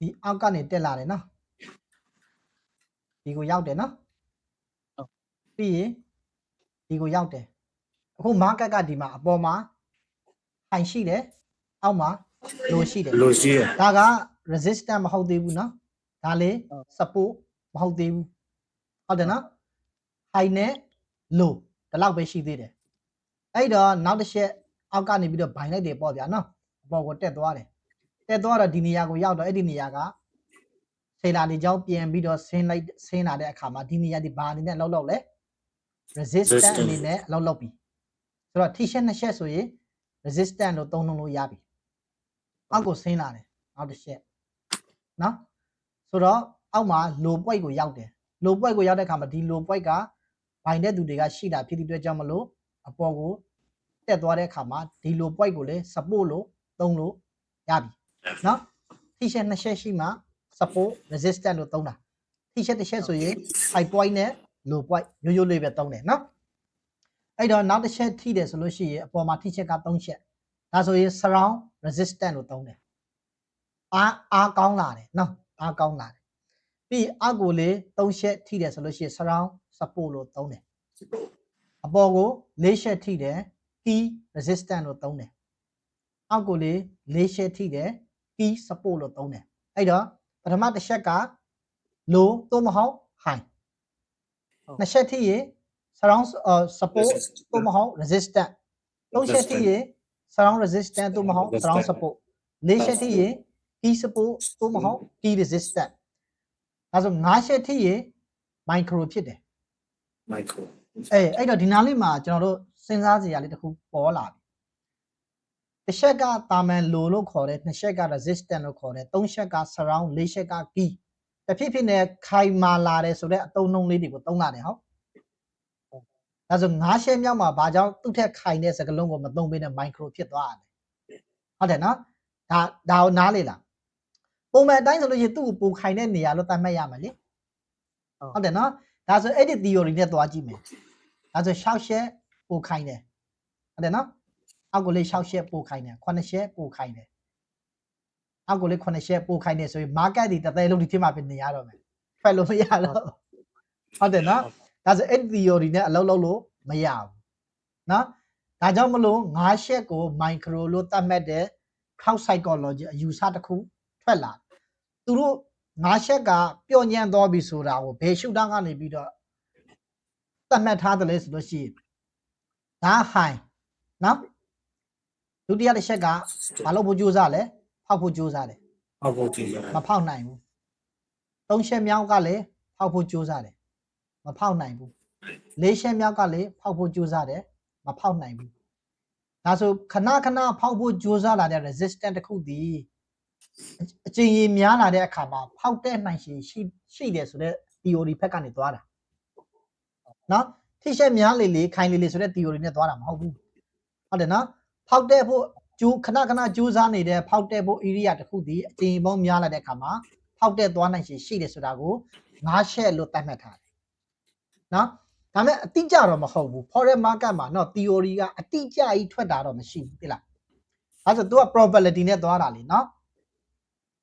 ဒီအောက်ကနေတက်လာတယ်နော်ဒီကိုရောက်တယ်နော်ပြီးရင်ဒီကိုရောက်တယ်အခု market ကဒီမှာအပေါ်မှာ high ရှိတယ်အောက်မှာ low ရှိတယ်ဒါက resistance မဟုတ်သေးဘူးနော်ဒါလေ support မဟုတ်သေးဘူးဟုတ်တယ်နော် high နဲ့ low ဒီလောက်ပဲရှိသေးတယ်အဲ့တော့နောက်တစ်ချက်အောက်ကနေပြီးတော့ဘိုင်လိုက်တယ်ပေါ့ဗျာနော်အပေါ်ကိုတက်သွားတယ်တက်သွားတော့ဒီနေရာကိုရောက်တော့အဲ့ဒီနေရာကဆေးလာလေးကြောင်းပြန်ပြီးတော့ဆင်းလာတဲ့အခါမှာဒီနေရာဒီဘာအနေနဲ့လောက်လောက်လဲ resistance အနေနဲ့လောက်လောက်ပြီဆိုတော့ t-shirt နှစ်ချက်ဆိုရင် resistance လို့သုံးလို့ရပြီအောက်ကိုဆင်းလာတယ်နောက်တစ်ချက်နော်ဆိုတော့အောက်မှာ low point ကိုရောက်တယ် low point ကိုရောက်တဲ့အခါမှာဒီ low point ကဘိုင်တဲ့သူတွေကရှိတာဖြစ်တဲ့အတွက်ကြောင့်မလို့အပေါ်ကိုတက်သွားတဲ့အခါမှာဒီ low point ကိုလည်း support လို့သုံးလို့ရပြီနော် t-shirt နှစ်ချက်ရှိမှ support resistance လို့သုံးတာ t-shirt တစ်ချက်ဆိုရင် high point နဲ့ low point ရိုးရိုးလေးပဲသုံးတယ်နော်အဲ့တော့နောက်တစ်ချက်ထိတယ်ဆိုလို့ရှိရင်အပေါ်မှာ t-shirt က3ချက်ဒါဆိုရင် surround resistance လို့သုံးတယ်အားကောင်းလာတယ်နော်အားကောင်းလာတယ်ပြီးအောက်ကိုလေ3ချက်ထိတယ်ဆိုလို့ရှိရင် surround support လို့သုံးတယ်အပေါ်ကို4ချက်ထိတယ် key resistance လို့သုံးတယ်အောက်ကိုလေ4ချက်ထိတယ် key support လို့သုံးတယ်အဲ့တော့ပထမတစ်ချက်က low သို့မဟုတ် high နှစ်ချက်ထိရင် surround support သို့မဟုတ် resistance 3ချက်ထိရင် surround resistance သို့မဟုတ် surround support 4ချက်ထိရင် key support သို့မဟုတ် key resistance ဒါဆို5ချက်ထိရင် micro ဖြစ်တယ် micro အဲ့တော့ဒီနားလေးမှာကျွန်တော်တို့စဉ်းစားစရာလေးတစ်ခုပေါ်လာပြီတစ်ချက်ကတာမန် low လို့ခေါ်တယ်နှစ်ချက်က resistance လို့ခေါ်တယ်သုံးချက်က surround ၄ချက်က key တဖြည်းဖြည်းနဲ့ခိုင်မာလာတယ်ဆိုတော့အတုံးနှုံးလေးတွေကိုသုံးလာတယ်ဟုတ်ဒါဆို9ချက်မြောက်မှာဘာကြောင့်သူ့ထက်ခိုင်တဲ့စကလုံးကိုမသုံးပေးနဲ့ micro ဖြစ်သွားတယ်ဟုတ်တယ်နော်ဒါကိုနားလေလားပုံမှန်အတိုင်းဆိုလို့ရှိရင်သူ့ကိုပိုခိုင်တဲ့နေရာလို့သတ်မှတ်ရမှာလေဟုတ်တယ်နော်ဒါဆိုအဲ့ဒီ theory နဲ့သွားကြည့်မယ်ဒါဆို6ချက်ပိုခိုင်တယ်ဟုတ်တယ်နော်အောက်ကိုလေး6ချက်ပိုခိုင်တယ်9ချက်ပိုခိုင်တယ်အောက်ကိုလေး9ချက်ပိုခိုင်တယ်ဆိုရင် market ဒီတစ်သေးလုံးဒီထက်မှပဲနေရတော့မယ်ထွက်လို့မရတော့ဟုတ်တယ်နော်ဒါဆိုအဲ့ဒီ theory နဲ့အလုပ်လုပ်လို့မရဘူးနော်ဒါကြောင့်မလို့9ချက်ကို micro လို့သတ်မှတ်တဲ့ crowd psychology အယူဆတစ်ခုထွက်လာသူတို့9ချက်ကပျော့ညံ့သွားပြီဆိုတာကိုဘယ်ရှုထောင့်ကနေပြီးတော့သတ်မှတ်ထားတယ်လဲဆိုလို့ရှိရင်ဒါ high နော်ဒုတိယတစ်ချက်ကဘာလို့ဖို့ကြိုးစားလဲဖောက်ဖို့ကြိုးစားတယ်ဖောက်ဖို့ကြိုးစားမဖောက်နိုင်ဘူး3ချက်မြောက်ကလည်းဖောက်ဖို့ကြိုးစားတယ်မဖောက်နိုင်ဘူး4ချက်မြောက်ကလည်းဖောက်ဖို့ကြိုးစားတယ်မဖောက်နိုင်ဘူးဒါဆိုခဏခဏဖောက်ဖို့ကြိုးစားလာတဲ့ resistance တစ်ခုတည်အကျဉ်းကြီးများလာတဲ့အခါမှာဖောက်တဲ့နိုင်ရှိတယ်ဆိုတော့ theory ဘက်ကနေသွားတာနော်ထိချက်များလေခိုင်လေဆိုတဲ့ theory နဲ့သွားတာမဟုတ်ဘူးဟုတ်တယ်နော်ဖောက်တဲ့ဖို့ကျိုးခဏခဏကြိုးစားနေတဲ့ဖောက်တဲ့ဖို့ area တစ်ခုတည်အကျဉ်းပေါင်းများလာတဲ့အခါမှာဖောက်တဲ့သွားနိုင်ရှိတယ်ဆိုတာကို9ချက်လို့သတ်မှတ်ထားတယ်နော်ဒါပေမဲ့အတိအကျတော့မဟုတ်ဘူး forex market မှာနော် theory ကအတိအကျကြီးထွက်တာတော့မရှိဘူးသိလားအဲဆို तू က probability နဲ့သွားတာလीနော်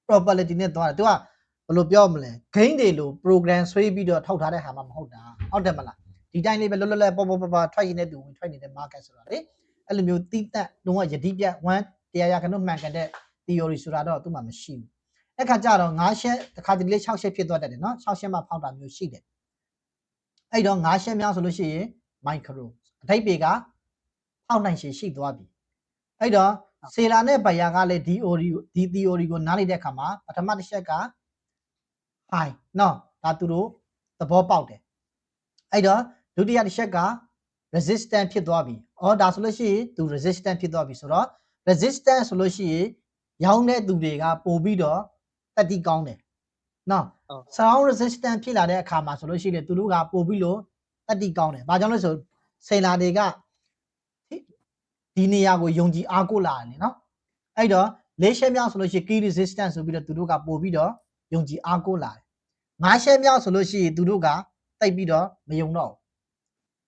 probability နဲ့သွားတာ तू ကဘယ်လိုပြောမလဲ gain တွေလို့ program ဆွဲပြီးတော့ထုတ်ထားတဲ့ဟာမှမဟုတ်တာဟုတ်တယ်မလားဒီတိုင်းလေးပဲလွတ်လွတ်လပ်ပေါ်ထွက်ရတဲ့သူဝင်ထွက်နေတဲ့ market ဆိုတာလေအဲ့လိုမျိုးတိတက်လုံးဝယတိပြတ်1တရားရခဏမှန်ကန်တဲ့ theory ဆိုတာတော့သူ့မှာမရှိဘူးအဲ့ခါကျတော့9ချက်တစ်ခါတလေ6ချက်ဖြစ်သွားတတ်တယ်နော်6ချက်မှဖောက်တာမျိုးရှိတယ်အဲ့တော့9ချက်များဆိုလို့ရှိရင် micro အဓိပ္ပာယ်ကဖောက်နိုင်ရှိသွားပြီအဲ့တော့ဆေလာနဲ့ဘိုင်ယာကလည်းဒီ theory ကိုနားလိုက်တဲ့အခါမှာပထမတစ်ချက်က high နော်ဒါသူတို့သဘောပေါက်တယ်အဲ့တော့ဒုတိယတစ်ချက်က resistance ဖြစ်သွားပြီဒါဆိုလို့ရှိရင်သူ resistance ဖြစ်သွားပြီဆိုတော့ resistance ဆိုလို့ရှိရင်ရောင်းတဲ့သူတွေကပို့ပြီးတော့တက်တိကောင်းတယ်နော် surround resistance ဖြစ်လာတဲ့အခါမှာဆိုလို့ရှိရင်သူတို့ကပို့ပြီးလို့တက်တိကောင်းတယ်ဘာကြောင့်လဲဆိုဆေလာတွေကဒီနေရာကိုယုံကြည်အားကိုးလာတယ်နော်အဲ့တော့၄ချက်မြောက်ဆိုလို့ရှိရင် key resistance ဆိုပြီးတော့သူတို့ကပို့ပြီးတော့ယုံကြည်အားကိုးလာတယ်၅ချက်မြောက်ဆိုလို့ရှိရင်သူတို့ကတိတ်ပြီးတော့မယုံတော့ဘူး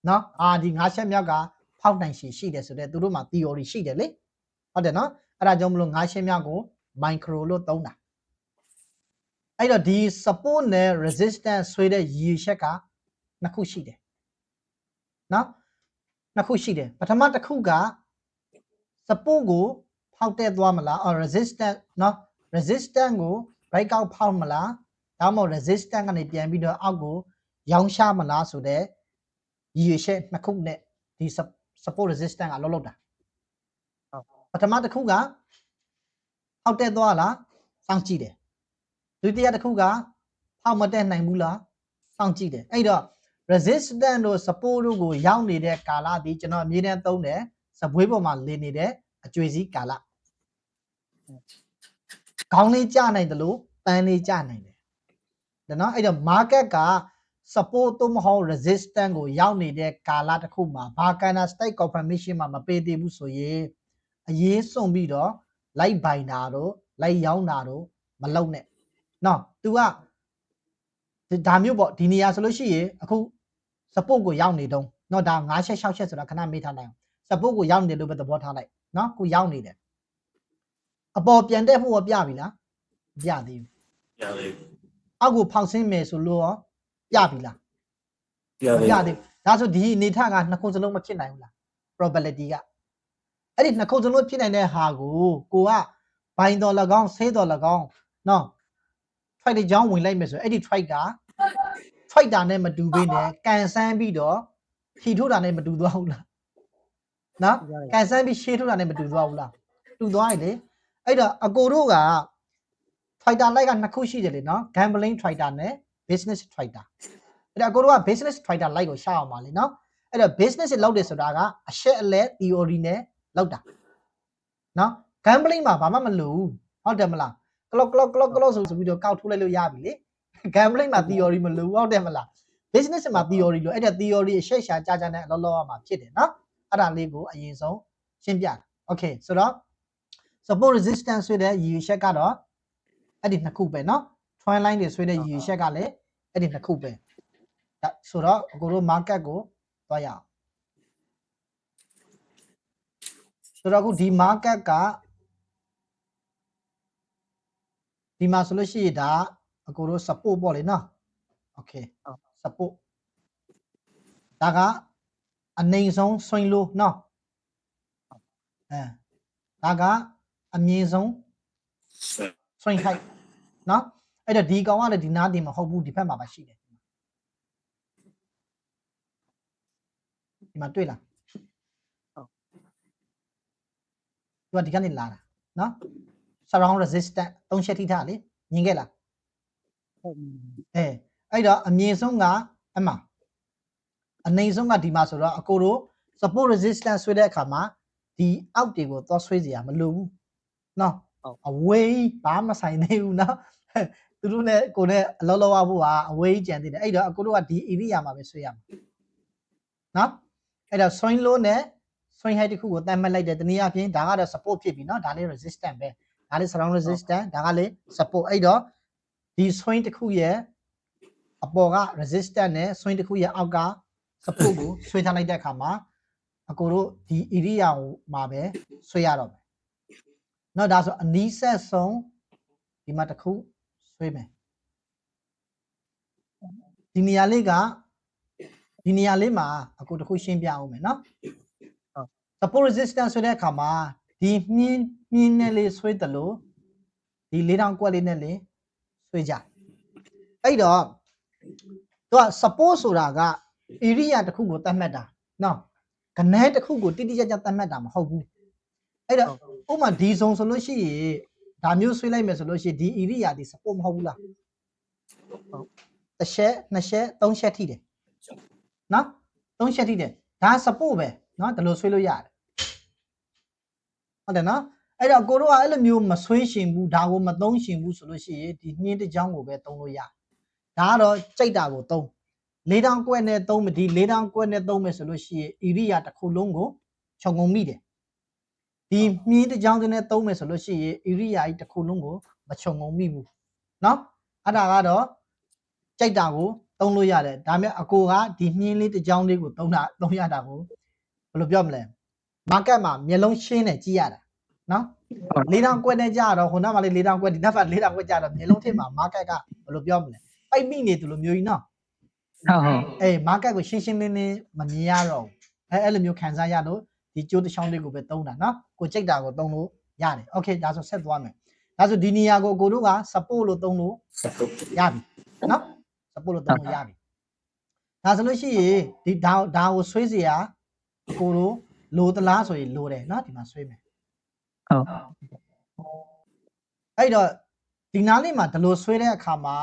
နော်ဒီ၅ချက်မြောက်ကဖောက်နိုင်ရှိတယ်ဆိုတော့သူတို့မှာ theory ရှိတယ်လေဟုတ်တယ်နော်အဲ့ဒါကြောင့်မလို့၅ချက်မြောက်ကို micro လို့သုံးတာ အဲ့တော့ဒီ support နဲ့ resistance ဆွဲတဲ့ရည်ချက်ကနှစ်ခုရှိတယ်နော်နှစ်ခုရှိတယ်ပထမတစ်ခုက support ကိုဖောက်တက်သွားမလား or resistance နော် resistance ကို break out ဖောက်မလားဒါမှမဟုတ် resistance ကနေပြန်ပြီးတော့အောက်ကိုရောင်းချမလားဆိုတဲ့ရည်ချက်နှစ်ခုနဲ့ဒီ support resistance ကလောက်တာပထမတစ်ခုကဖောက်တက်သွားလားစောင့်ကြည့်တယ်ဒုတိယတစ်ခုကဖောက်မတက်နိုင်ဘူးလားစောင့်ကြည့်တယ်အဲ့တော့ resistance တို့ support တို့ကိုရောက်နေတဲ့ကာလဒီကျွန်တော်အမြဲတမ်းသုံးတယ်စပွေးပေါ်မှာလင်းနေတဲ့အကျွေစည်းကာလခေါင်းလေးကျနိုင်တယ်လို့ပန်းလေးကျနိုင်တယ်ဒါနော်အဲ့တော့ market က support သို့မဟုတ် resistance ကိုရောက်နေတဲ့ကာလတစ်ခုမှာဘာ candlestick confirmation မှာမပေးသေးဘူးဆိုရင်အရေးစွန့်ပြီးတော့လိုက်ဘိုင်တာတို့လိုက်ရောင်းတာတို့မလုပ်နဲ့နော် तू ကဒါမျိုးပေါ့ဒီနေရာဆိုလို့ရှိရင်အခု support ကိုရောက်နေတော့နော်ဒါ9ချက်6ချက်ဆိုတာခဏမေးထားလိုက်အောင် support ကိုရောက်နေလို့ပဲသဘောထားလိုက်နော်ကိုရောက်နေတယ်အပေါ်ပြန်တက်မှုရောပြပြီလားမပြသေးဘူးပြတယ် အောက်ကိုဖောက်ဆင်းမယ်ဆိုလို့ရောပြပြီလား ပြတယ် မပြသေးဘူးဒါဆိုဒီအနေထားကနှစ်ခုစလုံးမဖြစ်နိုင်ဘူးလား probability ကအဲ့ဒီနှစ်ခုစလုံးဖြစ်နိုင်တဲ့ဟာကိုကဘိုင်းတော်၎င်းဆေးတော်၎င်းနော် trade တစ်ကြောင်းဝင်လိုက်မယ်ဆိုအဲ့ဒီ trade က fighter နဲ့မတူဘဲနဲ့ကန်ဆန်းပြီးတော့ဖြီထိုးတာနဲ့မတူသွားဘူးလားနော်ကန်ဆန်းပြီးရှေးထိုးတာနဲ့မတူသွားဘူးလားတူသွားပြီလေအဲ့တော့အကိုတို့က fighter လိုက်ကနှစ်ခုရှိတယ်လေနော် gambling fighter နဲ့ business fighter အဲ့တော့အကိုတို့က business fighter လိုက်ကိုရှာအောင်ပါလေနော်အဲ့တော့ business လောက်တယ်ဆိုတာကအရှက်အလဲ theory နဲ့လောက်တာနော် gambling မှာဘာမှမလိုဘူးဟုတ်တယ်မလား clock ဆိုပြီးတော့ကောက်ထိုးလိုက်လို့ရပြီလေ gambling မှာ theory မလိုဘူးဟုတ်တယ်မလား business မှာ theory လို့အဲ့ဒါ theory အရှက်ရှာကြကြနဲ့အလောလောမှာဖြစ်တယ်နော်အဲ့ဒါလေးကိုအရင်ဆုံးရှင်းပြတာ okay ဆိုတော့ support resistance ဆိုတဲ့ရည်ချက်ကတော့အဲ့ဒီနှစ်ခုပဲเนาะ trend line တွေဆွဲတဲ့ရည်ချက်ကလည်းအဲ့ဒီနှစ်ခုပဲဒါဆိုတော့အကိုတို့ market ကိုသွားရအောင်ဆိုတော့အခုဒီ market ကဒီမှာဆိုလို့ရှိရင်ဒါအကိုတို့ support ပေါ့လေเนาะ okay support ဒါကအနိုင်ဆုံး swing low เนาะဒါကအမြင့်ဆုံး swing high เนาะအဲ့တော့ဒီကောင်ကလည်းဒီနားတင်မဟုတ်ဘူးဒီဘက်မှာပါရှိတယ်ဒီမှာတွေ့လားဟုတ်ဒီကနေလာတာเนาะ surround resistance 3ချက်ထိထားလေမြင်ခဲ့လားဟုတ်အဲ့တော့အမြင့်ဆုံးကအမှအနိုင်ဆုံးကဒီမှာဆိုတော့အကိုတို့ support resistance ဆွဲတဲ့အခါမှာဒီအောက်တွေကိုသွားဆွဲစရာမလိုဘူးเนาะအဝေးဘာမှဆိုင်သေးဘူးเนาะသူတို့နဲ့ကိုနဲ့အလောလောဝဖို့ကအဝေးကြံသေးတယ်အဲ့တော့အကိုတို့ကဒီ area မှာပဲဆွဲရမှာเนาะအဲ့တော့ swing low နဲ့ swing high တခုကိုတတ်မှတ်လိုက်တယ်တနည်းအားဖြင့်ဒါကတော့ support ဖြစ်ပြီเนาะဒါလေး resistance ပဲဒါလေး surround resistance ဒါကလေး support အဲ့တော့ဒီ swing တခုရဲ့အပေါ်က resistance နဲ့ swing တခုရဲ့အောက်က support ကိုဆွဲထားလိုက်တဲ့အခါမှာအကိုတို့ဒီ area မှာပဲဆွဲရတော့မယ်เนาะဒါဆိုအနီးဆက်ဆုံးဒီမှာတခုဆွဲမယ်ဒီနေရာလေးမှာအကိုတခုရှင်းပြအောင်မယ်เนาะ support resistance ဆွဲတဲ့အခါမှာဒီမြင်းနဲ့လေးဆွဲတယ်လို့ဒီ4000ကွက်လေးနဲ့လေးဆွဲကြအဲ့တော့သူက support ဆိုတာက area တခုကိုသတ်မှတ်တာเนาะကနန်းတခုကိုတိတိကျကျသတ်မှတ်တာမဟုတ်ဘူးအဲ့တော့ဥပမာဒီဇုံဆိုလို့ရှိရင်ဒါမျိုးဆွဲလိုက်မယ်ဆိုလို့ရှိရင်ဒီ area ဒီ support မဟုတ်ဘူးလားတစ်ချက်နှစ်ချက်သုံးချက်ထိတယ်နော်သုံးချက်ထိတယ်ဒါ support ပဲနော်ဒါလို့ဆွဲလို့ရတယ်ဟုတ်တယ်နော်အဲ့တော့ကိုတို့ကအဲ့လိုမျိုးမဆွဲရှင်ဘူးဒါကိုမသုံးရှင်ဘူးဆိုလို့ရှိရင်ဒီနှင်းတစ်ချောင်းကိုပဲသုံးလို့ရဒါကတော့ကြိတ်တာကိုသုံး4000ကွက်နဲ့သုံးမဒီ4000ကွက်နဲ့သုံးမယ်ဆိုလို့ရှိရင် area တစ်ခုလုံးကိုခြုံငုံမိတယ်ဒီမြင်းတစ်ချောင်းနဲ့သုံးမယ်ဆိုလို့ရှိရင် area ကြီးတစ်ခုလုံးကိုမခြုံငုံမိဘူးเนาะအဲ့ဒါကတော့ကြိတ်တာကိုသုံးလို့ရတယ်ဒါပေမဲ့အကိုကဒီမြင်းလေးတစ်ချောင်းလေးကိုသုံးရတာကိုဘယ်လိုပြောမလဲ market မှာမျက်လုံးရှင်းနေကြည့်ရတာ နော်၄တောင်ကွက်နဲ့ကြတော့ဟိုနောက်မှလေး၄တောင်ကွက်ဒီနောက်မှ၄တောင်ကွက်ကြတော့မျိုးလုံးထစ်မှာ market ကဘယ်လိုပြောမလဲပိုက်မိနေသူလိုမျိုးကြီးနော် အေး market ကိုရှင်းရှင်းလင်းလင်းမမြင်ရတော့ဘူးအဲ့လိုမျိုးခံစားရလို့ဒီကျိုးတစ်ချောင်းလေးကိုပဲသုံးတာနော်ကိုကြိတ်တာကိုသုံးလို့ရတယ် okay ဒါဆိုဆက်သွားမယ်ဒါဆိုဒီနေရာကိုကိုတို့က support လို့သုံးလို့ support ရပြီနော် support လို့သုံးလို့ရပြီဒါဆိုလို့ရှိရင်ဒီဒါကိုဆွေးเสียကိုတို့လိုသလားဆိုရင်လိုတယ်နော်ဒီမှာဆွေးမယ် ဟုတ် အဲ့တော့ဒီနားလေးမှာဒီလိုဆွေးတဲ့အခါမှာ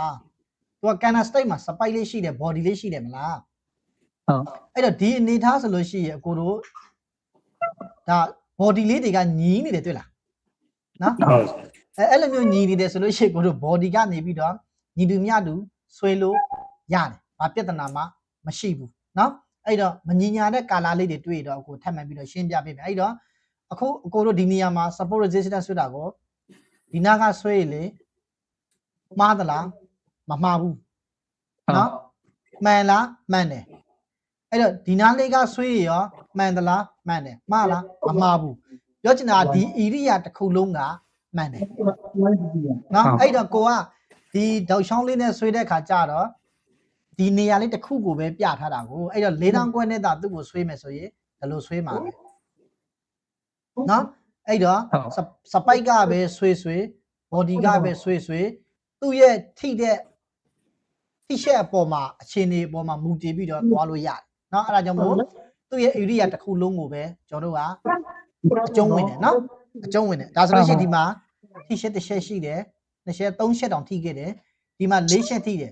သူက canna state မှာ spike လေးရှိတယ် body လေးရှိတယ်မလား ဟုတ် အဲ့တော့ဒီအနေထားဆိုလို့ရှိရင်ကိုတို့ဒါ body လေးတွေကညီးနေတယ်တွေ့လားနော် ဟုတ် အဲ့လိုမျိုးညီးနေတယ်ဆိုလို့ရှိရင်ကိုတို့ body ကနေပြီးတော့ညီတူမျှတူဆွေးလို့ရတယ်ဘာပြဿနာမှမရှိဘူးနော်အဲ့တော့မညီညာတဲ့ကာလာလေးတွေတွေ့တော့ကိုထပ်မှန်ပြီးတော့ရှင်းပြပေးမယ်အဲ့တော့အခုကိုတို့ဒီနေရာမှာ support resistance ဆွဲတာကိုဒီနာကဆွဲရလေမှားသလားမမှားဘူးနော်မှန်လားမှန်တယ်အဲ့တော့ဒီနာလေးကဆွဲရရောမှန်သလားမှန်တယ်မှားလားမမှားဘူးပြောချင်တာဒီ area တစ်ခုလုံးကမှန်တယ်နော်အဲ့တော့ကိုကဒီတောက်ချောင်းလေးနဲ့ဆွဲတဲ့ခါကျတော့ဒီနေရာလေးတစ်ခုကိုပဲပြထားတာကိုအဲ့တော့၄တောင်ကွက်နဲ့သာသူ့ကိုဆွဲမယ်ဆိုရင်ဒါလိုဆွဲမှာပဲနော်အဲ့တော့စပိုက်ကပဲဆွဲ body ကပဲဆွဲသူ့ရဲ့ထိတဲ့ရှက်အပေါ်မှာအခြေအနေအပေါ်မှာမူတည်ပြီးတော့သွားလို့ရတယ်เนาะအဲ့ဒါကြောင့်မို့သူ့ရဲ့ area တစ်ခုလုံးကိုပဲကျွန်တော်တို့ကအကျုံးဝင်တယ်เนาะအကျုံးဝင်တယ်ဒါဆိုလို့ရှိရင်ဒီမှာထိရှက်တစ်ချက်ရှိတယ်နှစ်ချက်သုံးချက်တောင်ထိခဲ့တယ်ဒီမှာ၄ချက်ထိတယ်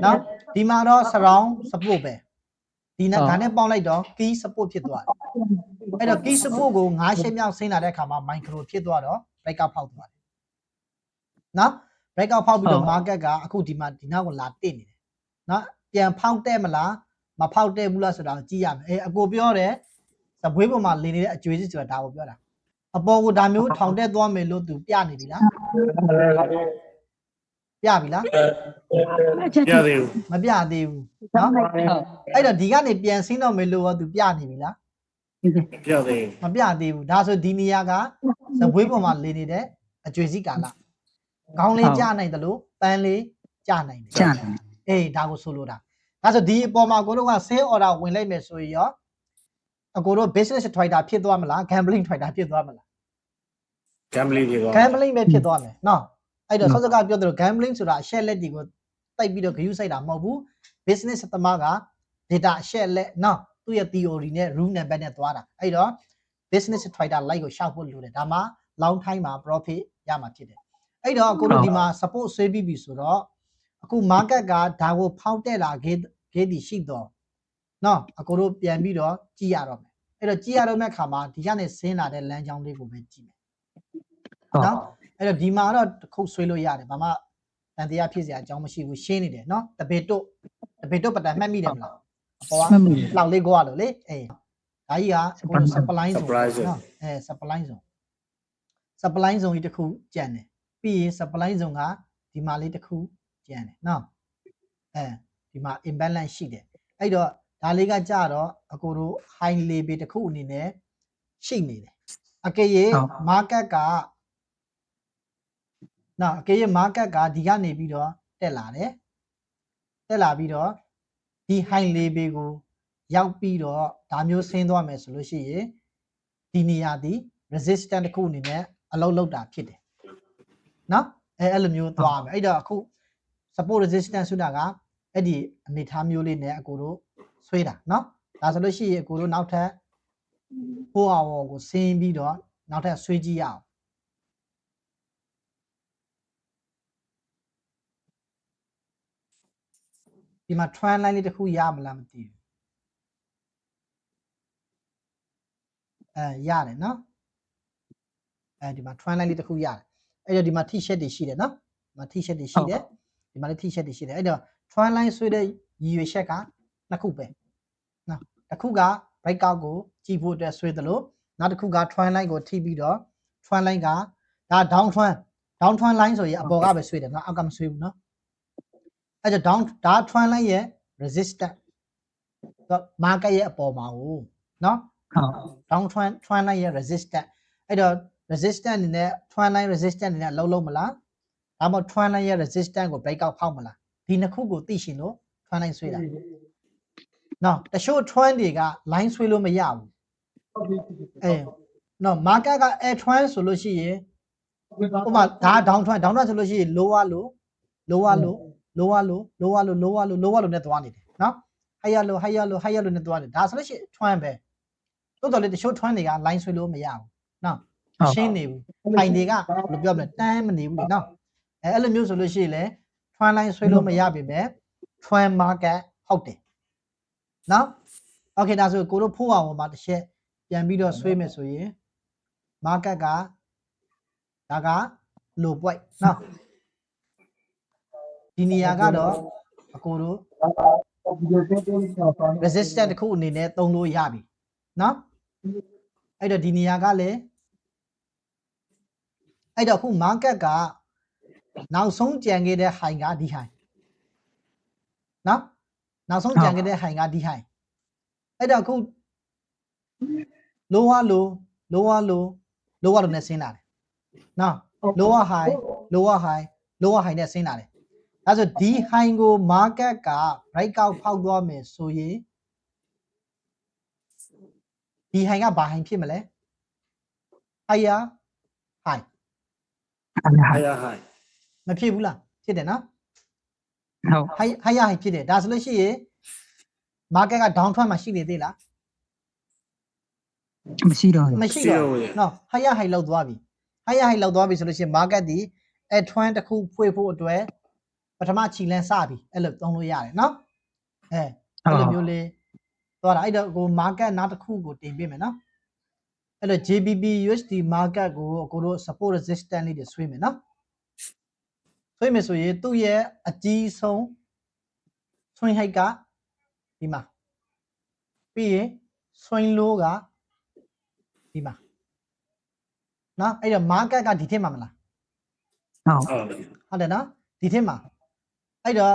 เนาะဒီမှာတော့ surround support ပဲဒီနဲ့ဒါနဲ့ပေါင်းလိုက်တော့ key support ဖြစ်သွားတယ်အဲ့တော့ key support ကို၅ချက်မြောက်ဆင်းလာတဲ့အခါမှာ micro ဖြစ်သွားတော့ breakout ဖောက်သွားတယ်เนาะbreakout ဖောက်ပြီးတော့ market ကအခုဒီမှာဒီနောက်ကိုလာတက်နေတယ်เนาะပြန်ဖောက်တဲ့မလားမဖောက်တဲ့ဘူးလားဆိုတာကိုကြည့်ရမယ်အကိုပြောတယ်သပွေးပေါ်မှာလင်းနေတဲ့အကျွေးစစ်ဆိုတာဒါကိုပြောတာအပေါ်ကိုဒါမျိုးထောင်တက်သွားမယ်လို့သူပြနေပြီလားပြပြီလား ပြသေးဘူး မပြသေးဘူးเนาะအဲ့တော့ဒီကနေပြန်ဆင်းတော့မယ်လို့ရောသူပြနေပြီလား ပြသေးဘူး မပြသေးဘူးဒါဆိုဒီနေရာကသပွေးပေါ်မှာလင်းနေတဲ့အကျွေးစစ်ကာလခေါင်းလေးကြနိုင်တယ်လို့ပန်းလေးကြနိုင်တယ် ကျန်တယ် အေးဒါကိုဆိုလိုတာဒါဆိုဒီအပေါ်မှာကိုတို့က sale order ဝင်လိုက်မယ်ဆိုရင်ရောအကိုတို့ business trader ဖြစ်သွားမလား gambling trader ဖြစ်သွားမလား gambling တွေတော့ gambling ပဲဖြစ်သွားမယ်နော်အဲ့တော့ဆော့စကားပြောသလို gambling ဆိုတာအရှက်လက်တွေကိုတိုက်ပြီးတော့ဂရုစိုက်တာမဟုတ်ဘူး business သမားက data အရှက်လက်နော်သူ့ရဲ့ theory နဲ့ rule number နဲ့သွားတာအဲ့တော့ business trader like ကိုရှောက်ဖို့လိုတယ်ဒါမှ long time မှာ profit ရမှာဖြစ်တယ်အဲ့တော့ကိုတို့ဒီမှာ support ဆွဲပြီးပြီဆိုတော့အခု market ကဒါကိုဖောက်တက်လာခဲ့သည်ရှိတော့နော်အကိုတို့ပြန်ပြီးတော့ကြည့်ရတော့မယ်အဲ့တော့ကြည့်ရတော့မဲ့ခါမှာဒီကနေဆင်းလာတဲ့လမ်းကြောင်းလေးကိုပဲကြည့်မယ်နော်အဲ့တော့ဒီမှာတော့တစ်ခုဆွဲလို့ရတယ်ဘာမှတန်တရားဖြစ်စရာအကြောင်းမရှိဘူးရှင်းနေတယ်နော်တပေတုတ်ပတန်မှတ်မိတယ်မလားအပေါ်ကလောက်လေးကိုရလို့လေအေးဒါကြီးကကိုတို့ supply zone နော်supply zone ကြီးတစ်ခုကြံတယ်ပြီးရင် supply zone ကဒီမှာလေးတစ်ခုကြံတယ်နော်ဒီမှာ imbalance ရှိတယ်အဲ့တော့ဒါလေးကကြတော့အကိုတို့ high level တစ်ခုအနေနဲ့ရှိနေတယ်အကယ်၍ market ကနော်အကယ်၍ market ကဒီကနေပြီးတော့တက်လာတယ်တက်လာပြီးတော့ဒီ high level ကိုရောက်ပြီးတော့ဒါမျိုးဆင်းသွားမယ်ဆိုလို့ရှိရင်ဒီနေရာဒီ resistance တစ်ခုအနေနဲ့အလုပ်လုပ်တာဖြစ်တယ်နော်အဲ့လိုမျိုးသွားမယ်အဲ့တော့အခု support resistance ဆိုတာကအဲ့ဒီအနေထားမျိုးလေးနဲ့အကိုတို့ဆွဲတာเนาะဒါဆိုလို့ရှိရင်အကိုတို့နောက်ထပ်4 hour ကိုဆင်းပြီးတော့နောက်ထပ်ဆွဲကြည့်ရအောင်ဒီမှာ trend line လေးတစ်ခုရမလားမသိဘူးရတယ်เนาะဒီမှာ trend line လေးတစ်ခုရတယ်အဲ့တော့ဒီမှာ t-shirt တွေရှိတယ်เนาะဒီမှာ t-shirt တွေရှိတယ်ဒီမှာလည်း t-shirt တွေရှိတယ်အဲ့တော့ trend line ဆွဲတဲ့ရည်ရွယ်ချက်ကနှစ်ခုပဲနော်တစ်ခုက breakout ကိုကြည့်ဖို့အတွက်ဆွဲသလိုနောက်တစ်ခုက trend line ကိုထိပြီးတော့ trend line ကဒါ down trend line ဆိုရင်အပေါ်ကပဲဆွဲတယ်နော်အောက်ကမဆွဲဘူးနော်အဲ့တော့ down ဒါ trend line ရဲ့ resistance တော့ market ရဲ့အပေါ်မှာဟုတ်နော် down trend line ရဲ့ resistance အဲ့တော့ resistance အနေနဲ့ trend line resistance အနေနဲ့လုံးလုံးမလားဒါမှမဟုတ် trend line ရဲ့ resistance ကို break out ဖောက်မလားဒီနှစ်ခုကိုသိရှင်လို့ trend line ဆွဲတာနော်တချို့ trend တွေက line ဆွဲလို့မရဘူးနော် market က air trend ဆိုလို့ရှိရင်ဥပမာဒါ down trend ဆိုလို့ရှိရင် lower low နဲ့သွားနေတယ်နော် higher low နဲ့သွားနေဒါဆိုလို့ရှိရင် trend ပဲတိုးတော်လေတချို့ trend တွေက line ဆွဲလို့မရဘူးနော်ရှင်းနေဘူးဖိုင်တွေကဘယ်လိုပြောမလဲတန်းမနေဘူးလေနော်အဲ့လိုမျိုးဆိုလို့ရှိရင်လေ trend line ဆွဲလို့မရပြီပဲ trend market ဟုတ်တယ်နော် okay ဒါဆိုကိုတို့ဖို့အောင်မှာတစ်ချက်ပြန်ပြီးတော့ဆွဲမယ်ဆိုရင် market ကဒါက low point နော်ဒီနေရာကတော့အကိုတို့ resistance တစ်ခုအနေနဲ့သုံးလို့ရပြီနော်အဲ့တော့ဒီနေရာကလည်းအဲ့တော့ခု market ကနောက်ဆုံးကြံခဲ့တဲ့ high ကဒီ high နော်နောက်ဆုံးကြံခဲ့တဲ့ high ကဒီ high အဲ့တော့ခု lower low နဲ့ဆင်းလာတယ်နော် lower high နဲ့ဆင်းလာတယ်ဒါဆိုဒီ high ကို market က break out ဖောက်သွားမယ်ဆိုရင်ဒီ high ကဘာ high ဖြစ်မလဲ higher high higher high မဖြစ်ဘူးလားဖြစ်တယ်နော် ဟုတ် higher high ဖြစ်တယ်ဒါဆိုလို့ရှိရင် market က down trend မှာရှိနေသေးလား မရှိတော့ဘူး မရှိတော့ဘူးနော် higher high လောက်သွားပြီ higher high လောက်သွားပြီဆိုလို့ရှိရင် market ဒီ trend တစ်ခုဖွင့်ဖို့အတွက်ပထမခြေလမ်းစပြီအဲ့လိုသုံးလို့ရတယ်နော်အဲ့လိုမျိုးလေးသွားတာအဲ့တော့ကို market နောက်တစ်ခုကိုတင်ပြမယ်နော်အဲ့တော့ JBP USD market ကိုကိုတို့ support resistance လေးတွေဆွဲမယ်နော်ဆွဲမယ်ဆိုရင်သူ့ရဲ့အကြီးဆုံး swing height ကဒီမှာပြီးရင် swing low ကဒီမှာနော်အဲ့တော့ market ကဒီထက်မှာမလား ဟုတ်ဟုတ်တယ်နော်ဒီထက်မှာအဲ့တော့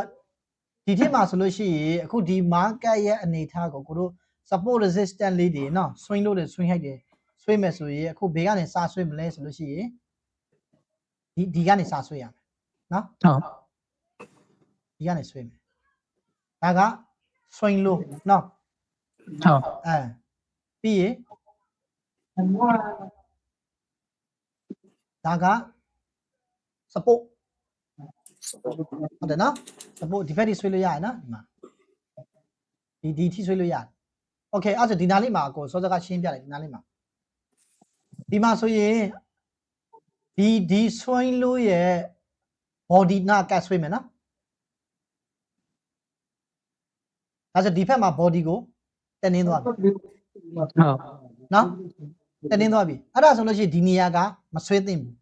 ဒီထက်မှာဆိုလို့ရှိရင်အခုဒီ market ရဲ့အနေအထားကိုကိုတို့ support resistance လေးတွေနော် swing low တွေ swing height တွေဆွဲမယ်ဆိုရင်အခုဘေးကနေစဆွဲမလဲဆိုလို့ရှိရင်ဒီကနေစဆွဲရမယ်နော် ဟုတ် ဒီကနေဆွဲမယ်ဒါက swing low နော် ဟုတ် ပြီးရင်ဒါက support ဟုတ်တယ်နော် support ဒီဘက်ထိဆွဲလို့ရတယ်နော်ဒီမှာဒီထိဆွဲလို့ရတယ် okay အဲ့ဒါဒီနားလေးမှာကိုစောစောကရှင်းပြလိုက်ဒီနားလေးမှာဒီမှာဆိုရင်ဒီ swing low ရဲ့ body နာကတ်ဆွဲမယ်နော်ဒါဆိုဒီဘက်မှာ body ကိုတက်နှင်းသွားပြီ ဟုတ် နော်တက်နှင်းသွားပြီအဲ့ဒါဆိုလို့ရှိရင်ဒီနေရာကမဆွဲသင့်ဘူး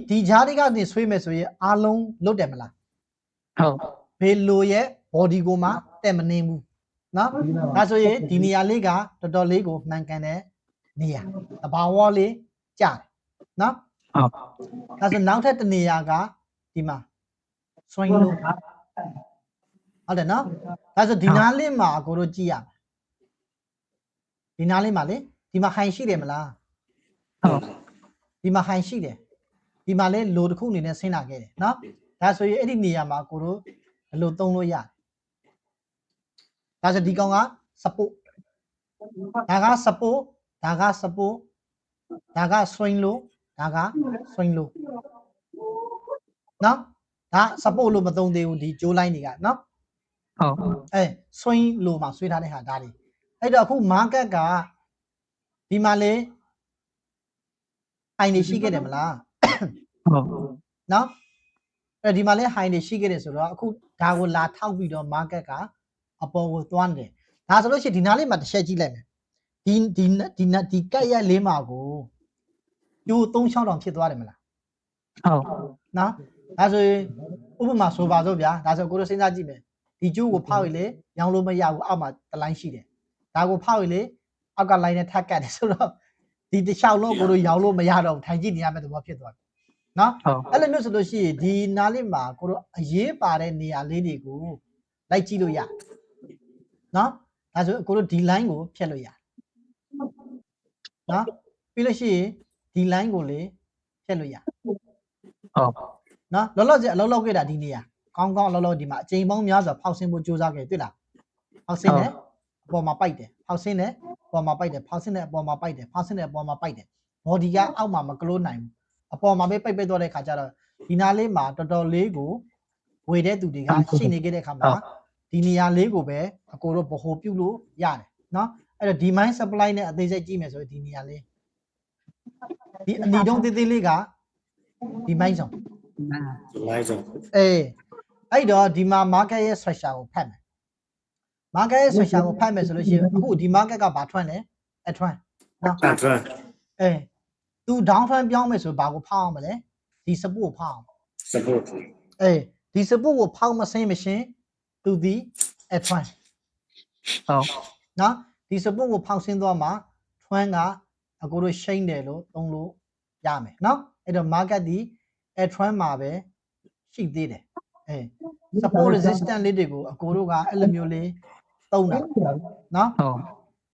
ဒီဂျားတွေကနေဆွဲမယ်ဆိုရင်အားလုံးလွတ်တယ်မလား ဟုတ် ဘေလိုရဲ့ body ကိုမှတက်မနှင်းဘူးနော်ဒါဆိုရင်ဒီနေရာလေးကတော်တော်လေးကိုမှန်ကန်တဲ့နေရာတဘာဝလေးကြားတယ်နော် ဟုတ် ဒါဆိုနောက်ထပ်တစ်နေရာကဒီမှာ swing low ဟုတ်တယ်နော်ဒါဆိုဒီနားလေးမှာကိုတို့ကြည့်ရမယ်ဒီနားလေးမှာလေဒီမှာ high ရှိတယ်မလား ဟုတ် ဒီမှာ high ရှိတယ်ဒီမှာလဲ low တစ်ခုအနေနဲ့ဆင်းလာခဲ့တယ်နော်ဒါဆိုရင်အဲ့ဒီနေရာမှာကိုတို့ဘယ်လိုသုံးလို့ရတယ်ဒါဆိုဒီကောင်က support ဒါက support ဒါက swing low ဒါက swing low နော်ဒါ support လို့မသုံးသေးဘူးဒီ jaw line တွေကနော် ဟုတ် swing low မှာဆွဲထားတဲ့ဟာဒါတွေအဲ့တော့အခု market ကဒီမှာလေ high နေရှိခဲ့တယ်မလား ဟုတ် နော်အဲ့ဒီမှာလဲ high နေရှိခဲ့တယ်ဆိုတော့အခုဒါကိုလာထောက်ပြီးတော့ market ကအပေါ်ကိုသွားနေတယ်ဒါဆိုလို့ရှိရင်ဒီနားလေးမှာတစ်ချက်ကြည့်လိုက်မယ်ဒီကက်ရက်လေးမှာကိုကျိုး36တောင်ဖြစ်သွားတယ်မလား ဟုတ် နော်ဒါဆိုရင်ဥပမာဆိုပါစို့ဗျာဒါဆိုကိုတို့စဉ်းစားကြည့်မယ်ဒီကျိုးကိုဖောက်ရင်လေရောင်းလို့မရဘူးအောက်မှာတစ်လိုင်းရှိတယ်ဒါကိုဖောက်ရင်လေအောက်ကလိုင်းနဲ့ထပ်ကတ်တယ်ဆိုတော့ဒီတစ်လျှောက်လုံးကိုတို့ရောင်းလို့မရတော့ဘူးထိုင်ကြည့်နေရမယ့်သဘောဖြစ်သွားပြီနော်အဲ့လိုမျိုးဆိုလို့ရှိရင်ဒီနားလေးမှာကိုတို့အရေးပါတဲ့နေရာလေးတွေကိုလိုက်ကြည့်လို့ရနော်ဒါဆိုကိုတို့ဒီ line ကိုဖြတ်လို့ရ နော်ပြီးလို့ရှိရင်ဒီ line ကိုလေဖြတ်လို့ရ ဟုတ် နော်လောလောဆယ်အလုံးလောက်ခဲ့တာဒီနေရာကောင်းကောင်းအလုံးလောက်ဒီမှာအချိန်ပေါင်းများစွာဖောက်ဆင်းဖို့ကြိုးစားခဲ့တွေ့လားဖောက်ဆင်းတယ်အပေါ်မှာပိုက်တယ်ဖောက်ဆင်းတယ်အပေါ်မှာပိုက်တယ်ဖောက်ဆင်းတယ်အပေါ်မှာပိုက်တယ်ဖောက်ဆင်းတယ်အပေါ်မှာပိုက်တယ် body ကအောက်မှာမကလို့နိုင်ဘူးအပေါ်မှာပဲပိတ်ပိတ်သွားတဲ့ခါကျတော့ဒီနာလေးမှာတော်တော်လေးကိုဝေတဲ့သူတွေကရှိနေခဲ့တဲ့ခါမှာဒီနေရာလေးကိုပဲအကိုတို့ဗဟိုပြုတ်လို့ရတယ်နော်အဲ့တော့ဒီ mind supply နဲ့အသေးစိတ်ကြည့်မယ်ဆိုရင်ဒီနေရာလေးဒီအနီတုံးသေးသေးလေးကဒီ mind zone လိုင်းစုံ အဲ့တော့ဒီမှာ market ရဲ့ structure ကိုဖတ်မယ် market ရဲ့ structure ကိုဖတ်မယ်ဆိုလို့ရှိရင်အခုဒီ market ကဘာထွက်လဲအထွန်းနော် အထွန်း သူ down trend ပြောင်းမယ်ဆိုဘာကိုဖောက်အောင်မလဲဒီ support ကိုဖောက်အောင် support ဒီ support ကိုဖောက်မဆင်းမရှင်းသူဒီအထွန်း ဟုတ် နော်ဒီ support ကိုဖောက်ဆင်းသွားမှာ trend ကအကိုတို့ရှိန်တယ်လို့သုံးလို့ရမယ်နော်အဲ့တော့ market ဒီအထွန်းမှာပဲရှိသေးတယ်support resistance လေးတွေကိုအကိုတို့ကအဲ့လိုမျိုးလေးသုံးတာနော် ဟုတ်